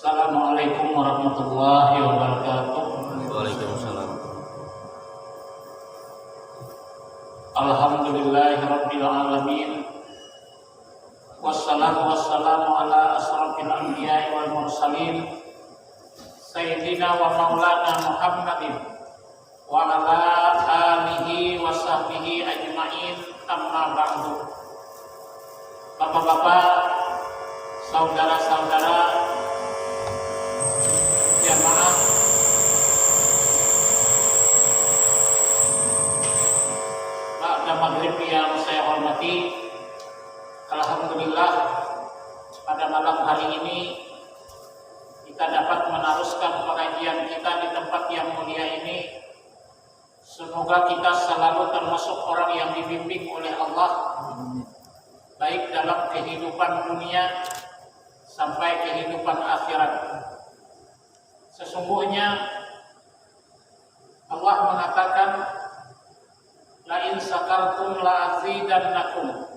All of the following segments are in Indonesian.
Assalamualaikum warahmatullahi wabarakatuh. Waalaikumsalam. Alhamdulillahirabbil alamin. Wassalatu wassalamu ala asrofil anbiya'i wal mursalin sayyidina wa maulana Muhammadin wa ala alihi wa sahbihi ajma'in, amma ba'du. Bapak-bapak, saudara-saudara jamaah ba'da maghrib yang saya hormati, alhamdulillah pada malam hari ini kita dapat meneruskan pengajian kita di tempat yang mulia ini. Semoga kita selalu termasuk orang yang dibimbing oleh Allah, baik dalam kehidupan dunia sampai kehidupan akhirat. Sesungguhnya Allah mengatakan, la in sakartum la azidannakum.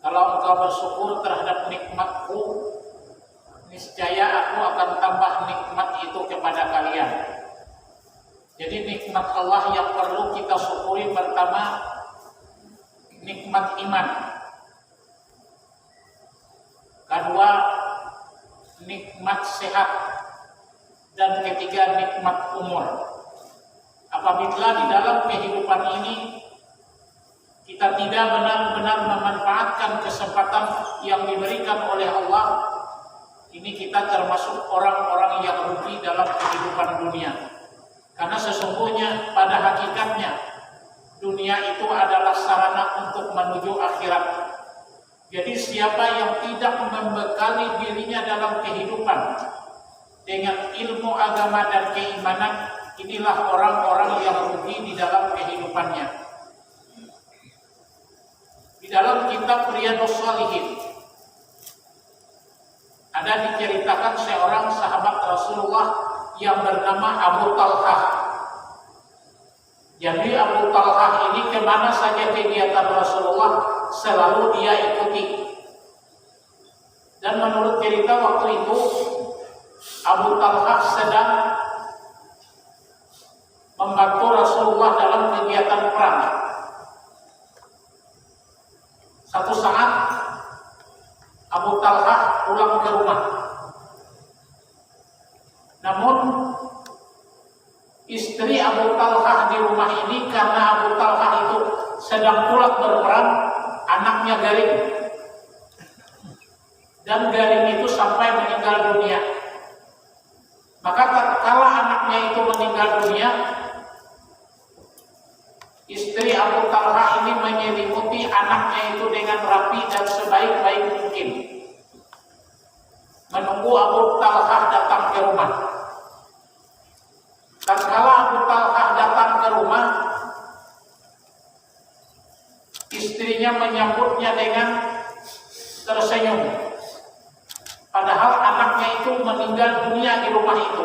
Kalau engkau bersyukur terhadap nikmatku, niscaya aku akan tambah nikmat itu kepada kalian. Jadi nikmat Allah yang perlu kita syukuri pertama nikmat iman. Kedua nikmat sehat. Dan ketiga nikmat umur. Apabila di dalam kehidupan ini kita tidak benar-benar memanfaatkan kesempatan yang diberikan oleh Allah, ini kita termasuk orang-orang yang rugi dalam kehidupan dunia. Karena sesungguhnya pada hakikatnya dunia itu adalah sarana untuk menuju akhirat. Jadi siapa yang tidak membekali dirinya dalam kehidupan dengan ilmu agama dan keimanan, inilah orang-orang yang rugi di dalam kehidupannya. Di dalam kitab Riyadhus Shalihin ada diceritakan seorang sahabat Rasulullah yang bernama Abu Talhah. Jadi Abu Talhah ini kemana saja kegiatan Rasulullah selalu dia ikuti. Dan menurut cerita waktu itu Abu Talhah sedang membantu Rasulullah dalam kegiatan perang. Satu saat Abu Talhah pulang ke rumah. Namun istri Abu Talhah di rumah ini, karena Abu Talhah itu sedang pulang berperang, anaknya Garing. Dan Garing itu sampai meninggal dunia. Maka tatkala anaknya itu meninggal dunia, istri Abu Talhah ini menyelimuti anaknya itu dengan rapi dan sebaik-baik mungkin, menunggu Abu Talhah datang ke rumah. Tatkala Abu Talhah datang ke rumah, istrinya menyambutnya dengan tersenyum. Padahal anaknya itu meninggal dunia di rumah itu.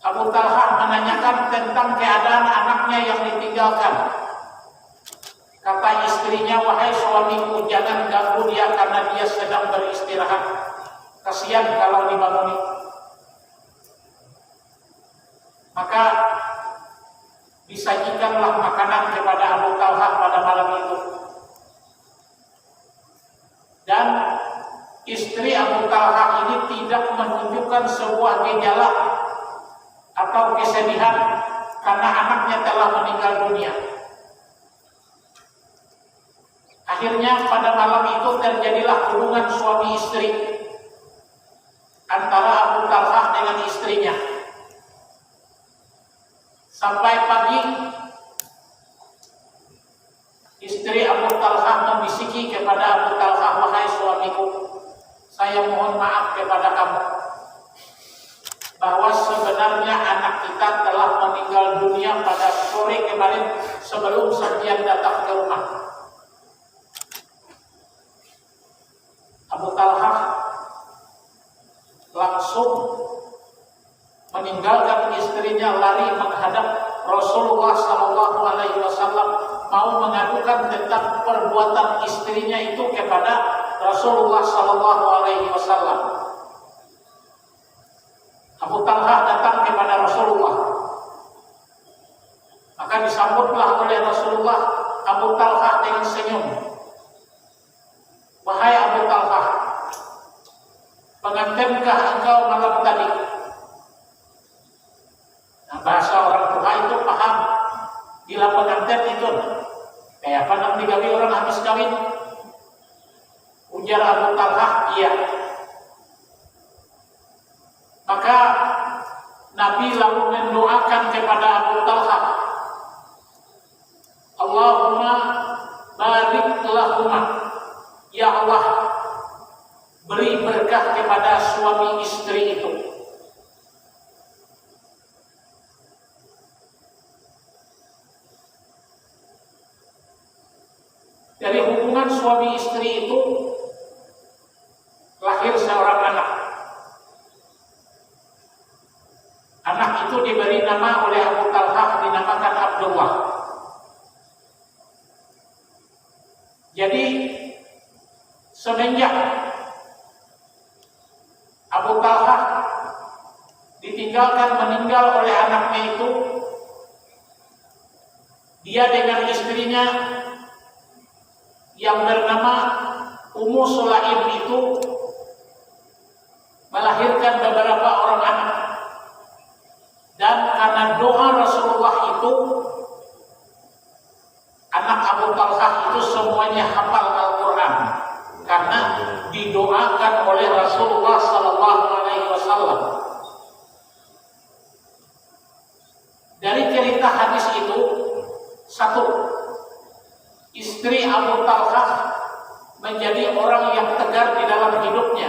Abu Talhah menanyakan tentang keadaan anaknya yang ditinggalkan. Kata istrinya, wahai suamiku, jangan ganggu dia karena dia sedang beristirahat. Kasihan kalau dibangunin. Maka disajikanlah makanan kepada Abu Talhah pada malam itu. Dan istri Abu Talhah ini tidak menunjukkan sebuah gejala atau kesedihan karena anaknya telah meninggal dunia. Akhirnya pada malam itu terjadilah hubungan suami istri antara Abu Talhah dengan istrinya. Sampai pagi istri Abu Talhah membisiki kepada Abu Talhah, wahai suamiku, saya mohon maaf kepada kamu bahwa sebenarnya anak kita telah meninggal dunia pada sore kemarin sebelum Sofyan datang ke rumah. Abu Talhah langsung meninggalkan istrinya, lari menghadap Rasulullah SAW, mau mengadukan tentang perbuatan istrinya itu kepada Rasulullah Sallallahu Alaihi Wasallam. Abu Talhah datang kepada Rasulullah, maka disambutlah oleh Rasulullah Abu Talhah dengan senyum. Wahai Abu Talhah, pengantinkah engkau malam tadi? Nah, bahasa orang tua itu paham. Bila pengantin itu kayak apa nanti digawi orang habis kawin? Ujar Abu Talhah, iya. Maka Nabi lalu mendoakan kepada Abu Talhah, Allahumma barik lahuma, ya Allah, beri berkah kepada suami istri itu. Dari hubungan suami istri itu lahir seorang anak. Anak itu diberi nama oleh Abu Talhah, dinamakan Abdullah. Jadi semenjak Abu Talhah ditinggalkan meninggal oleh anaknya itu, dia dengan istrinya yang bernama Ummu Sulaim itu melahirkan beberapa orang anak. Dan karena doa Rasulullah itu, anak Abu Talhah itu semuanya hafal Al-Quran karena didoakan oleh Rasulullah Sallallahu Alaihi Wasallam. Dari cerita hadis itu, satu, istri Abu Talhah menjadi orang yang tegar di dalam hidupnya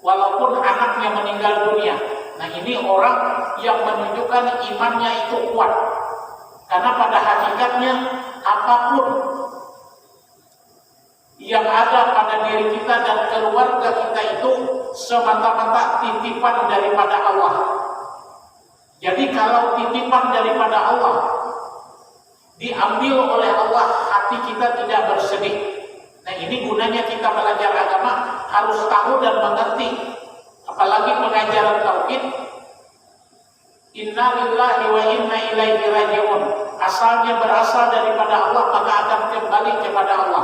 walaupun anaknya meninggal dunia. Nah, ini orang yang menunjukkan imannya itu kuat, karena pada hakikatnya apapun yang ada pada diri kita dan keluarga kita itu semata-mata titipan daripada Allah. Jadi kalau titipan daripada Allah diambil oleh Allah, hati kita tidak bersedih. Nah, ini gunanya kita belajar agama, harus tahu dan mengerti. Apalagi pengajaran tauhid, inna lillahi wa inna ilaihi raji'un. Asalnya berasal daripada Allah, maka akan kembali kepada Allah.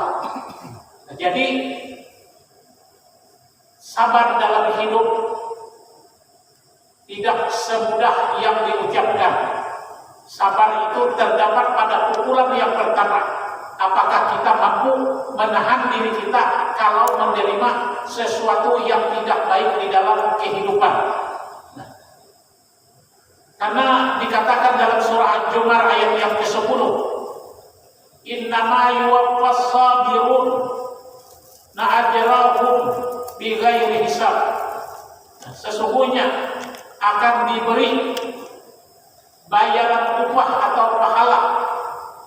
Nah, jadi sabar dalam hidup tidak semudah yang diucapkan. Sabar itu terdapat pada pukulan yang pertama. Apakah kita mampu menahan diri kita kalau menerima sesuatu yang tidak baik di dalam kehidupan? Nah, karena dikatakan dalam surah Al-Jumar ayat yang ke-10, innama yuwaffas sabirun ajrahum bighairi hisab. Nah, sesungguhnya akan diberi bayaran upah atau pahala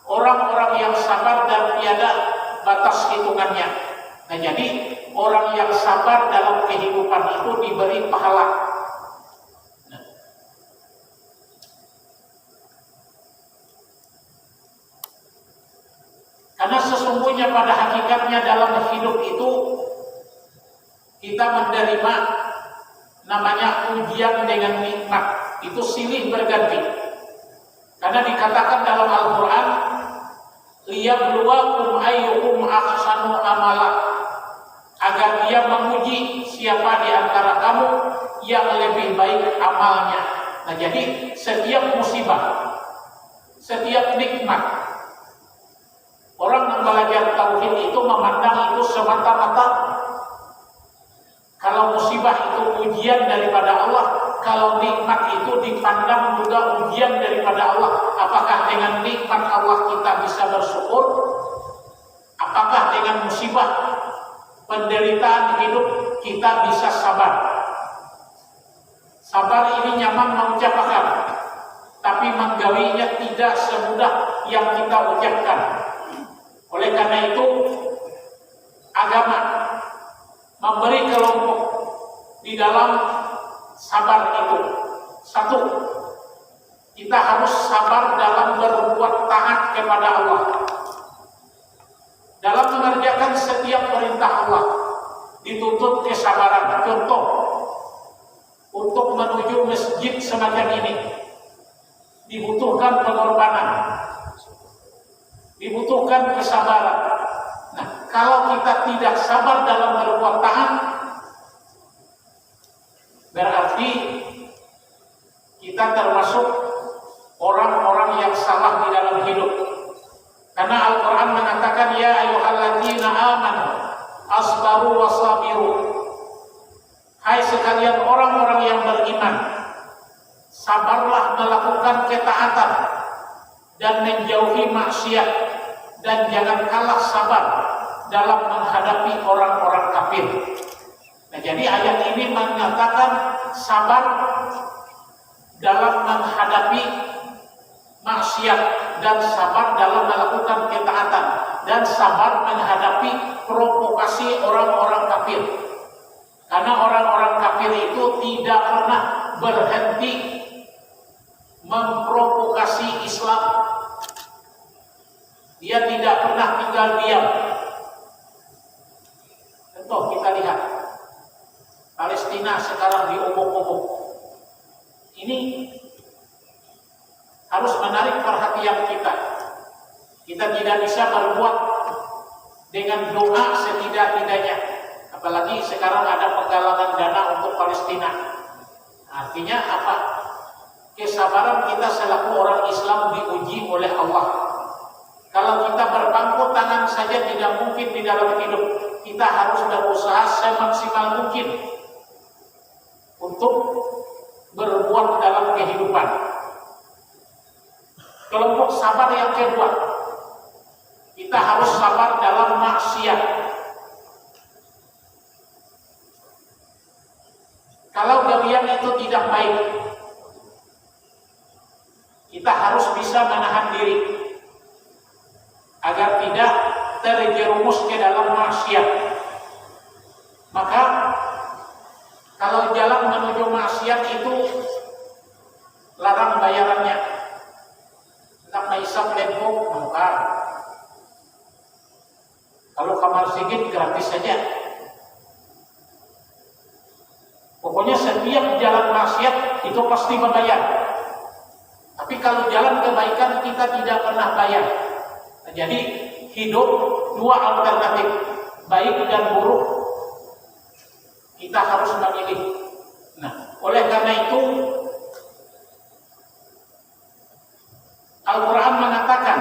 orang-orang yang sabar dan tiada batas hitungannya. Nah, jadi orang yang sabar dalam kehidupan itu diberi pahala. Nah, karena sesungguhnya pada hakikatnya dalam hidup itu kita menerima namanya ujian dengan nikmat, itu silih berganti. Karena dikatakan dalam Al-Quran, liyabluwakum ayyukum ahsanu amala, agar dia menguji siapa di antara kamu yang lebih baik amalnya. Nah, jadi setiap musibah, setiap nikmat, orang yang belajar tauhid itu memandang itu semata-mata, kalau musibah itu ujian daripada Allah, kalau nikmat itu dipandang juga ujian daripada Allah. Apakah dengan nikmat Allah kita bisa bersyukur? Apakah dengan musibah penderitaan hidup kita bisa sabar? Sabar ini nyaman mengucapkan, tapi menggawinya tidak semudah yang kita ucapkan. Oleh karena itu, agama memberi kelompok di dalam sabar itu. Satu, kita harus sabar dalam berbuat taat kepada Allah. mengerjakan setiap perintah Allah dituntut kesabaran. Contoh, untuk menuju masjid semacam ini dibutuhkan pengorbanan, dibutuhkan kesabaran. Nah, kalau kita tidak sabar dalam berbuat taat, berarti kita termasuk orang-orang yang salah di dalam hidup. Karena Al-Quran mengatakan, ya ayyuhalladzina amanu asbaru wasabiru. Hai sekalian orang-orang yang beriman, sabarlah melakukan ketaatan dan menjauhi maksiat, dan jangan kalah sabar dalam menghadapi orang-orang kafir. Nah, jadi ayat ini mengatakan sabar dalam menghadapi maksiat, dan sabar dalam melakukan ketaatan, dan sabar menghadapi provokasi orang-orang kafir. Karena orang-orang kafir itu tidak pernah berhenti memprovokasi Islam. Dia tidak pernah tinggal diam. Contoh kita lihat Palestina sekarang diobok-obok. Ini harus menarik perhatian kita. Kita tidak bisa berbuat dengan doa setidak-tidaknya. Apalagi sekarang ada penggalangan dana untuk Palestina. Artinya apa? Kesabaran kita selaku orang Islam diuji oleh Allah. Kalau kita berpangku tangan saja tidak mungkin di dalam hidup. Kita harus berusaha semaksimal mungkin untuk berbuat dalam kehidupan. Kelompok sabar yang kedua, kita harus sabar dalam maksiat. Kalau galian itu tidak baik, kita harus bisa menahan diri agar tidak terjerumus ke dalam maksiat. Maka kalau jalan menuju maksiat itu larang bayarannya. Nak maisap lempok mengkar. Kalau kamar sigit gratis saja. Pokoknya setiap jalan maksiat itu pasti membayar. Tapi kalau jalan kebaikan kita tidak pernah bayar. Nah, jadi hidup dua alternatif, baik dan buruk. Kita harus memilih. Nah, oleh karena itu Al-Quran mengatakan